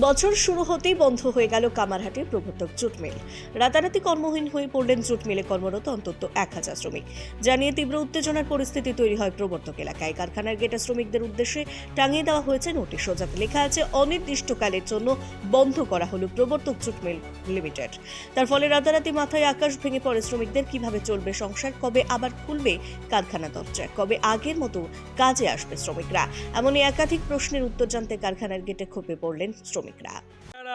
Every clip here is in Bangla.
বছর শুরু হতেই বন্ধ হয়ে গেল কামারহাটির প্রবর্তক জুট মিল। রাতারাতি কর্মহীন হয়ে পড়লেন জুট মিলে কর্মরত অন্তত 1000 শ্রমিক। জানিয়ে তীব্র উত্তেজনার পরিস্থিতি তৈরি হয় প্রবর্তক এলাকায়। কারখানার গেটে শ্রমিকদের উদ্দেশ্যে টাঙিয়ে দেওয়া হয়েছে নোটিশ। যাতে লেখা আছে, অনির্দিষ্টকালের জন্য বন্ধ করা হলো প্রবর্তক জুট মিল লিমিটেড। তার ফলে রাতারাতি মাথায় আকাশ ভেঙে পড়ে শ্রমিকদের। কিভাবে চলবে সংসার, কবে আবার খুলবে কারখানা দরজা, কবে আগের মতো কাজে আসবে শ্রমিকরা, এমনই একাধিক প্রশ্নের উত্তর জানতে কারখানার গেটে ক্ষোভে পড়লেন শ্রমিকরা।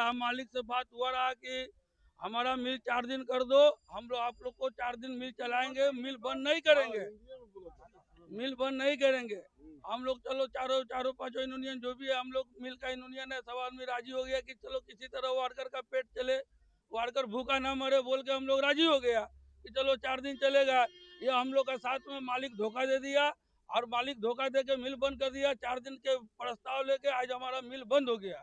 हम मालिक से बात हुआ रहा कि हमारा मिल 4 दिन कर दो, हम लोग आप लोग को 4 दिन मिल चलाएंगे, मिल बंद नहीं करेंगे, मिल बंद नहीं करेंगे। हम लोग चलो चारों पांचों यूनियन जो भी है, हम लोग मिल का यूनियन है, सब आदमी राजी हो गया कि चलो किसी तरह वर्कर का पेट चले, वर्कर भूखा ना मरे बोल के हम लोग राजी हो गया कि चलो 4 दिन चलेगा। ये हम लोग का साथ में मालिक धोखा दे दिया और मालिक धोखा दे के मिल बंद कर दिया। 4 दिन के प्रस्ताव लेके आज हमारा मिल बंद हो गया।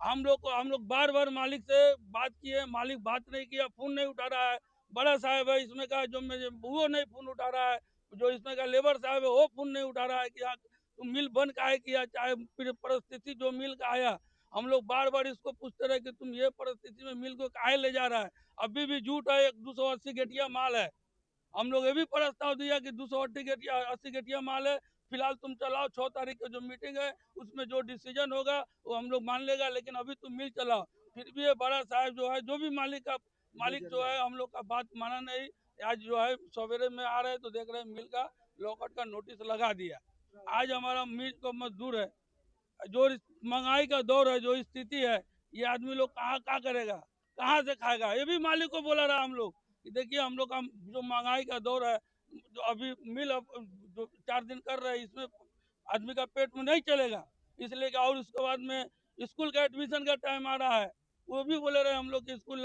हम लोग बार बार मालिक से बात किए, मालिक बात नहीं किया, फोन नहीं उठा रहा है। बड़ा साहब है इसमें का जो वो नहीं फोन उठा रहा है, जो इसमें का लेबर साहब है वो फोन नहीं उठा रहा है कि हाँ तुम मिल बंद काहे किया, चाहे परिस्थिति जो मिल का आया। हम लोग बार बार इसको पूछते रहे कि तुम ये परिस्थिति में मिल को काहे ले जा रहा है। अभी भी झूठ है, 280 गेटिया माल है। हम लोग ये भी प्रस्ताव दिया कि 280 गेटिया माल है, फिलहाल तुम चलाओ। 6 तारीख की जो मीटिंग है उसमें जो डिसीजन होगा वो हम लोग मान लेगा, लेकिन अभी तुम मिल चलाओ। फिर भी ये बड़ा साहब जो है, जो भी मालिक जो है, हम लोग का बात माना नहीं। आज जो है सवेरे में आ रहे हैं तो देख रहे हैं मिल का लॉकआउट का नोटिस लगा दिया। आज हमारा मिल को मजदूर है, जो महंगाई का दौर है, जो स्थिति है, ये आदमी लोग कहाँ करेगा, कहाँ से खाएगा। ये भी मालिक को बोला रहा हम लोग कि देखिए हम लोग का जो महंगाई का दौर है, जो अभी मिल जो 4 दिन कर रहे हैं, इसमें आदमी का पेट में नहीं चलेगा। इसलिए कि और उसके बाद में स्कूल का एडमिशन का टाइम आ रहा है, वो भी बोले रहे हम लोग कि स्कूल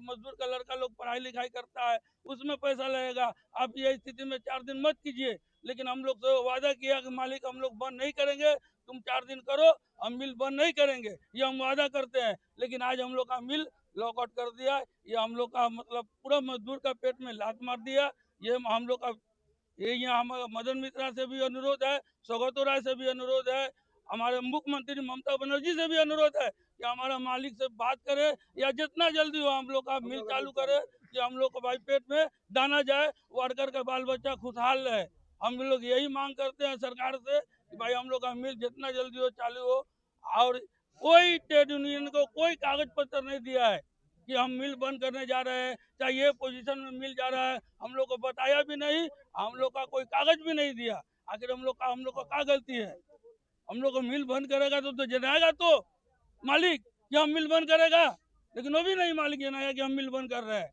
मजदूर का लड़का लोग पढ़ाई लिखाई करता है, उसमें पैसा लगेगा। आप ये स्थिति में 4 दिन मत कीजिए। लेकिन हम लोग से वादा किया कि मालिक हम लोग बंद नहीं करेंगे, तुम 4 दिन करो, हम मिल बंद नहीं करेंगे, ये हम वादा करते हैं। लेकिन आज हम लोग का मिल लॉकआउट कर दिया। ये हम लोग का मतलब पूरा मजदूर का पेट में लात मार दिया। ये हम लोग का ये यहाँ हम मदन मित्रा से भी अनुरोध है, सौगतो राय से भी अनुरोध है, हमारे मुख्यमंत्री ममता बनर्जी से भी अनुरोध है कि हमारा मालिक से बात करे या जितना जल्दी हो हम लोग का मिल चालू करे कि हम लोग को भाई पेट में दाना जाए, वर्कर का बाल बच्चा खुशहाल रहे। हम लोग यही मांग करते हैं सरकार से कि भाई हम लोग का मिल जितना जल्दी हो चालू हो। और कोई ट्रेड यूनियन को कोई कागज पत्र नहीं दिया है कि हम मिल बंद करने जा रहे हैं, चाहे ये पोजीशन में मिल जा रहा है, हम लोग को बताया भी नहीं, हम लोग का कोई कागज भी नहीं दिया। आखिर हम लोग का क्या गलती है। हम लोग को मिल बंद करेगा तो जनाएगा तो मालिक कि हम मिल बंद करेगा, लेकिन वो भी नहीं मालिक जनाया कि हम मिल बंद कर रहे हैं।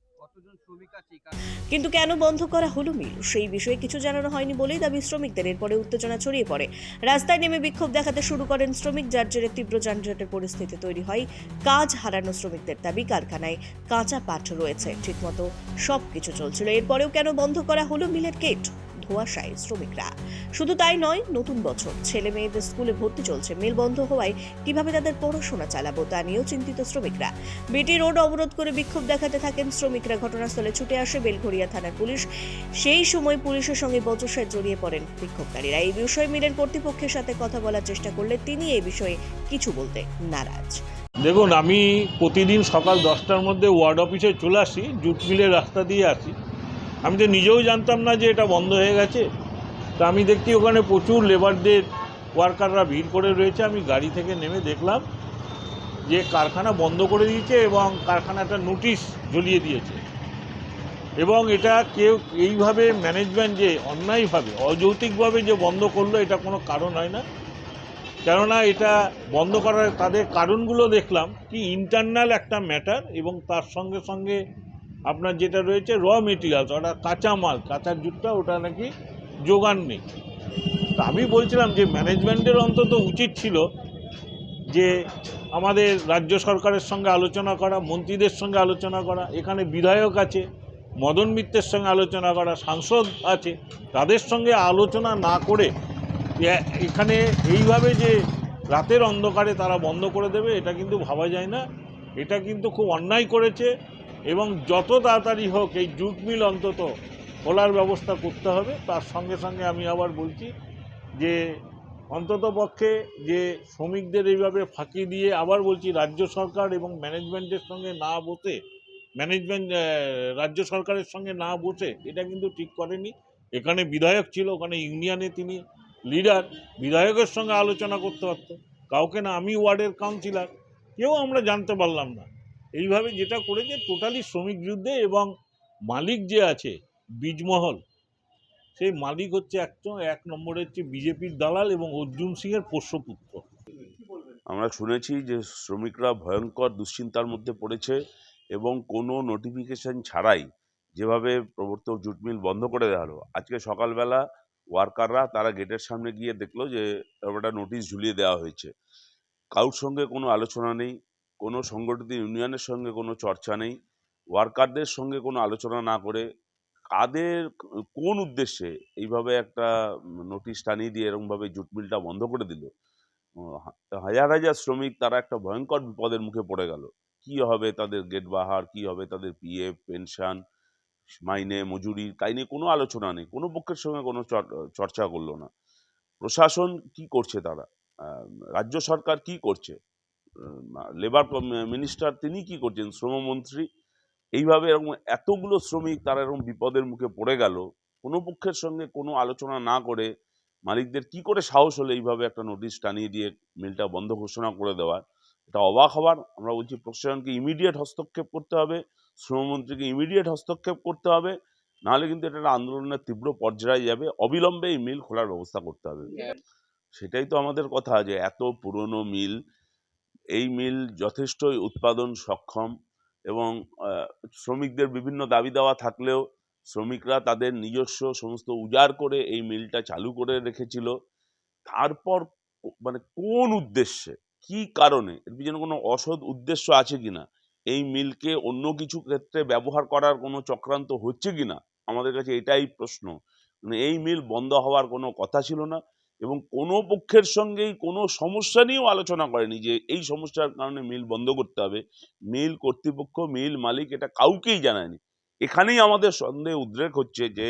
কিন্তু কেন বন্ধ করা হলো মিল, সেই বিষয়ে কিছু জানানো হয়নি বলেই দাবি শ্রমিকদের। এরপরে উত্তেজনা ছড়িয়ে পড়ে, রাস্তায় নেমে বিক্ষোভ দেখাতে শুরু করেন শ্রমিক, যার জেরে তীব্র যানজটের পরিস্থিতি তৈরি হয়। কাজ হারানো শ্রমিকদের দাবি, কারখানায় কাঁচা পাট রয়েছে, ঠিকমতো সবকিছু চলছিল, এরপরেও কেন বন্ধ করা হলো মিলের গেট। ধোঁয়াশায় শ্রমিকরা। শুধু তাই নয়, নতুন বছর, ছেলে মেয়েদের স্কুলে ভর্তি চলছে, মিল বন্ধ হওয়ায় কিভাবে তাদের পড়াশোনা চালাবো তা নিয়েও চিন্তিত শ্রমিকরা। বিটি রোড অবরোধ করে বিক্ষোভ দেখাতে থাকেন শ্রমিকরা। ঘটনাস্থলে ছুটে আসে বেলঘরিয়া থানার পুলিশ। সেই সময় পুলিশের সঙ্গে বচসায় জড়িয়ে পড়েন বিক্ষোভকারীরা। এই বিষয়ে মিলের কর্তৃপক্ষের সাথে কথা বলার চেষ্টা করলে তিনি এই বিষয়ে কিছু বলতে নারাজ। দেখুন, আমি প্রতিদিন সকাল 10টার মধ্যে ওয়ার্ড অফিসে চলে আসি, জুট মিলের রাস্তা দিয়ে আসি। আমি তো নিজেও জানতাম না যে এটা বন্ধ হয়ে গেছে। তা আমি দেখছি ওখানে প্রচুর লেবারদের ওয়ার্কাররা ভিড় করে রয়েছে। আমি গাড়ি থেকে নেমে দেখলাম যে কারখানা বন্ধ করে দিয়েছে এবং কারখানাটা নোটিশ ঝুলিয়ে দিয়েছে। এবং এটা কেউ এইভাবে ম্যানেজমেন্ট যে অন্যায়ভাবে অযৌক্তিকভাবে যে বন্ধ করলো, এটা কোনো কারণ হয় না। কেননা এটা বন্ধ করার তাদের কারণগুলো দেখলাম কি ইন্টারনাল একটা ম্যাটার, এবং তার সঙ্গে সঙ্গে আপনার যেটা রয়েছে র মেটেরিয়ালস, ওটা কাঁচা মাল, কাঁচার জুটটা ওটা নাকি যোগান নেই। তা আমি বলছিলাম যে ম্যানেজমেন্টের অন্তত উচিত ছিল যে আমাদের রাজ্য সরকারের সঙ্গে আলোচনা করা, মন্ত্রীদের সঙ্গে আলোচনা করা, এখানে বিধায়ক আছে, মদন মিত্রের সঙ্গে আলোচনা করা, সাংসদ আছে, তাদের সঙ্গে আলোচনা না করে এখানে এইভাবে যে রাতের অন্ধকারে তারা বন্ধ করে দেবে, এটা কিন্তু ভাবা যায় না। এটা কিন্তু খুব অন্যায় করেছে এবং যত তাড়াতাড়ি হোক এই জুট মিল অন্তত খোলার ব্যবস্থা করতে হবে। তার সঙ্গে সঙ্গে আমি আবার বলছি যে অন্তত পক্ষে যে শ্রমিকদের এইভাবে ফাঁকি দিয়ে, আবার বলছি, রাজ্য সরকার এবং ম্যানেজমেন্টের সঙ্গে না বসে, রাজ্য সরকারের সঙ্গে না বসে এটা কিন্তু ঠিক করেনি। এখানে বিধায়ক ছিল, ওখানে ইউনিয়নে তিনি লিডার, বিধায়কের সঙ্গে আলোচনা করতে পারতো, কাউকে না। আমি ওয়ার্ডের কাউন্সিলর, কেউ আমরা জানতে পারলাম না। এইভাবে যেটা করেছে টোটালি শ্রমিক যুদ্ধে, এবং মালিক যে আছে বীজমহল, সেই মালিক হচ্ছে এক নম্বরে হচ্ছে বিজেপির দালাল এবং অর্জুন সিংয়ের পোষ্যপুত্র। আমরা শুনেছি যে শ্রমিকরা ভয়ঙ্কর দুশ্চিন্তার মধ্যে পড়েছে এবং কোনো নোটিফিকেশন ছাড়াই যেভাবে প্রবর্তক জুট মিল বন্ধ করে দেওয়া হলো, আজকে সকালবেলা ওয়ার্কাররা তারা গেটের সামনে গিয়ে দেখলো যে একটা নোটিশ ঝুলিয়ে দেওয়া হয়েছে। কারোর সঙ্গে কোনো আলোচনা নেই, কোনো সংগঠিত ইউনিয়নের সঙ্গে কোনো চর্চা নেই, ওয়ার্কারদের সঙ্গে কোনো আলোচনা না করে কাদের কোন উদ্দেশ্যে এইভাবে একটা নোটিশ টানিয়ে দিয়ে এরকমভাবে জুট মিলটা বন্ধ করে দিল। হাজার হাজার শ্রমিক তারা একটা ভয়ঙ্কর বিপদের মুখে পড়ে গেল। কি হবে তাদের গেট বাহার, কি হবে তাদের পিএফ, পেনশন, মাইনে, মজুরি, তাই নিয়ে কোনো আলোচনা নেই, কোনো পক্ষের সঙ্গে কোনো চর্চা করলো না। প্রশাসন কি করছে, তারা রাজ্য সরকার কি করছে, লেবার মিনিস্টার তিনি কি করছেন, শ্রমমন্ত্রী, এইভাবে এরকম এতগুলো শ্রমিক তারা এরকম বিপদের মুখে পড়ে গেল, কোনো পক্ষের সঙ্গে কোনো আলোচনা না করে মালিকদের কি করে সাহস হলো এইভাবে একটা নোটিশ টানিয়ে দিয়ে মিলটা বন্ধ ঘোষণা করে দেওয়ার। এটা অবাক হবার। আমরা বলছি প্রশাসনকে ইমিডিয়েট হস্তক্ষেপ করতে হবে, শ্রমমন্ত্রীকে ইমিডিয়েট হস্তক্ষেপ করতে হবে, নাহলে কিন্তু এটা একটা আন্দোলনের তীব্র পর্যায়ে যাবে। অবিলম্বে এই মিল খোলার ব্যবস্থা করতে হবে। সেটাই তো আমাদের কথা, যে এত পুরনো মিল, এই মিল যথেষ্টই উৎপাদন সক্ষম এবং শ্রমিকদের বিভিন্ন দাবি দেওয়া থাকলেও শ্রমিকরা তাদের নিজস্ব সমস্ত উজাড় করে এই মিলটা চালু করে রেখেছিল। তারপর মানে কোন উদ্দেশ্যে, কি কারণে, এর পিছনে কোনো অসৎ উদ্দেশ্য আছে কিনা, এই মিলকে অন্য কিছু ক্ষেত্রে ব্যবহার করার কোনো চক্রান্ত হচ্ছে কিনা, আমাদের কাছে এটাই প্রশ্ন। মানে এই মিল বন্ধ হওয়ার কোনো কথা ছিল না এবং কোনো পক্ষের সঙ্গেই কোনো সমস্যা নিয়েও আলোচনা করেনি যে এই সমস্যার কারণে মিল বন্ধ করতে হবে। মিল কর্তৃপক্ষ, মিল মালিক এটা কাউকেই জানায়নি। এখানেই আমাদের সন্দেহ উদ্রেক হচ্ছে যে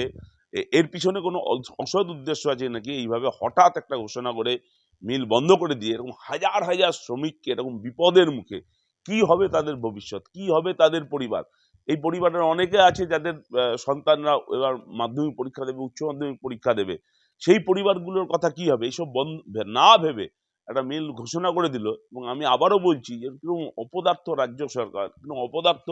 এর পিছনে কোনো অসৎ উদ্দেশ্য আছে নাকি, এইভাবে হঠাৎ একটা ঘোষণা করে মিল বন্ধ করে দিয়ে এরকম হাজার হাজার শ্রমিককে এরকম বিপদের মুখে, কি হবে তাদের ভবিষ্যৎ, কি হবে তাদের পরিবার। এই পরিবারের অনেকে আছে যাদের সন্তানরা এবার মাধ্যমিক পরীক্ষা দেবে, উচ্চ মাধ্যমিক পরীক্ষা দেবে, সেই পরিবারগুলোর কথা কি হবে, এইসব না ভেবে একটা মিল ঘোষণা করে দিল। এবং আমি আবারও বলছি যে কিরকম অপদার্থ রাজ্য সরকার, কিরকম অপদার্থ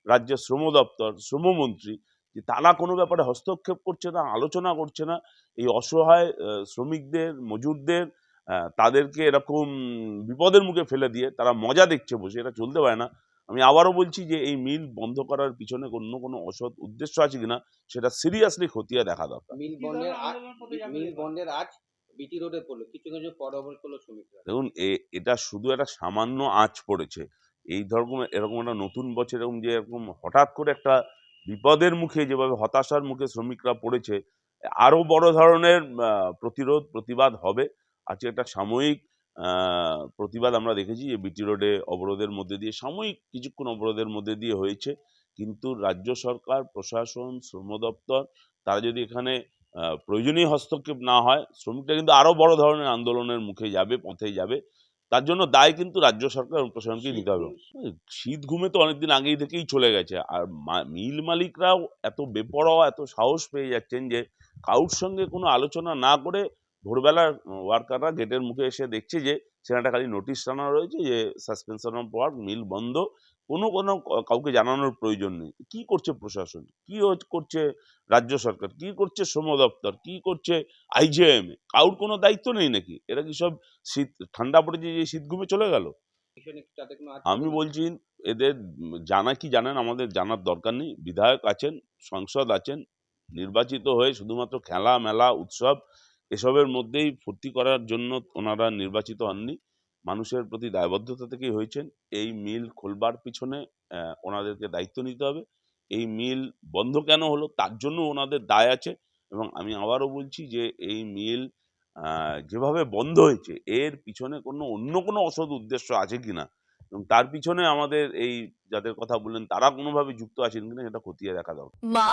রাজ্যের শ্রম দপ্তর, শ্রমমন্ত্রী, যে তারা কোনো ব্যাপারে হস্তক্ষেপ করছে না, আলোচনা করছে না। এই অসহায় শ্রমিকদের, মজুরদের তাদেরকে এরকম বিপদের মুখে ফেলে দিয়ে তারা মজা দেখছে বসে, এটা চলতে পারে না। আমি আবারও বলছি যে এই মিল বন্ধ করার পিছনে অন্য কোনো অসৎ উদ্দেশ্য আছে কিনা সেটা সিরিয়াসলি খতিয়ে দেখা দরকার। মিল বন্ধের আজ বিটি রোডে পড়লো, কিছু কিছু পর অবরোধ করলো শ্রমিকরা। দেখুন, এটা শুধু একটা সামান্য আঁচ পড়েছে। এই ধরনের এরকম একটা নতুন বছর এরকম যে এরকম হঠাৎ করে একটা বিপদের মুখে যেভাবে হতাশার মুখে শ্রমিকরা পড়েছে, আরো বড় ধরনের প্রতিবাদ হবে। আজকে একটা সাময়িক প্রতিবাদ আমরা দেখেছি যে বিটি রোডে অবরোধের মধ্যে দিয়ে, সাময়িক কিছুক্ষণ অবরোধের মধ্যে দিয়ে হয়েছে, কিন্তু রাজ্য সরকার, প্রশাসন, শ্রম দপ্তর তারা যদি এখানে প্রয়োজনীয় হস্তক্ষেপ না হয়, শ্রমিকরা কিন্তু আরো বড় ধরনের আন্দোলনের মুখে যাবে, পথে যাবে। তার জন্য দায় কিন্তু রাজ্য সরকার এবং প্রশাসনকে নিতে হবে। শীত ঘুমে তো অনেকদিন আগেই থেকেই চলে গেছে। আর মিল মালিকরাও এত বেপরোয়া, এত সাহস পেয়ে যাচ্ছেন যে কারোর সঙ্গে কোনো আলোচনা না করে ভোরবেলা ওয়ার্কাররা গেটের মুখে এসে দেখছে যে সেখানে খালি নোটিশ টানা রয়েছে যে সাসপেনশন অফ ওয়ার্ক, মিল বন্ধ, কোনো কাউকে জানানোর প্রয়োজন নেই। কি করছে প্রশাসন, কি করছে রাজ্য সরকার, কি করছে শ্রম দপ্তর, কি করছে আইজিএম, কারোর কোনো দায়িত্ব নেই নাকি? এরা কি সব শীত ঠান্ডা পড়েছে যে শীত ঘুমে চলে গেল? আমি বলছি এদের জানা কি জানেন, আমাদের জানার দরকার নেই। বিধায়ক আছেন, সংসদ আছেন, নির্বাচিত হয়ে শুধুমাত্র খেলা মেলা উৎসব এসবের মধ্যেই ফুর্তি করার জন্য ওনারা নির্বাচিত হননি, মানুষের প্রতি দায়বদ্ধতা থেকেই হয়েছেন। এই মিল খোলবার পিছনে ওনাদেরকে দায়িত্ব নিতে হবে। এই মিল বন্ধ কেন হলো তার জন্য ওনাদের দায় আছে। এবং আমি আবারও বলছি যে এই মিল যেভাবে বন্ধ হয়েছে এর পিছনে অন্য কোনো অসৎ উদ্দেশ্য আছে কিনা, এবং তার পিছনে আমাদের এই যাদের কথা বললেন তারা কোনোভাবে যুক্ত আছেন কিনা সেটা খতিয়ে দেখা দরকার। Ma,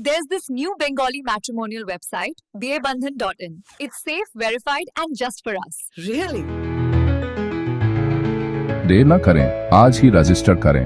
there's this new Bengali matrimonial website, BABandhan.in. It's safe, verified, and just for us. Really? देर न करें, आज ही रजिस्टर करें।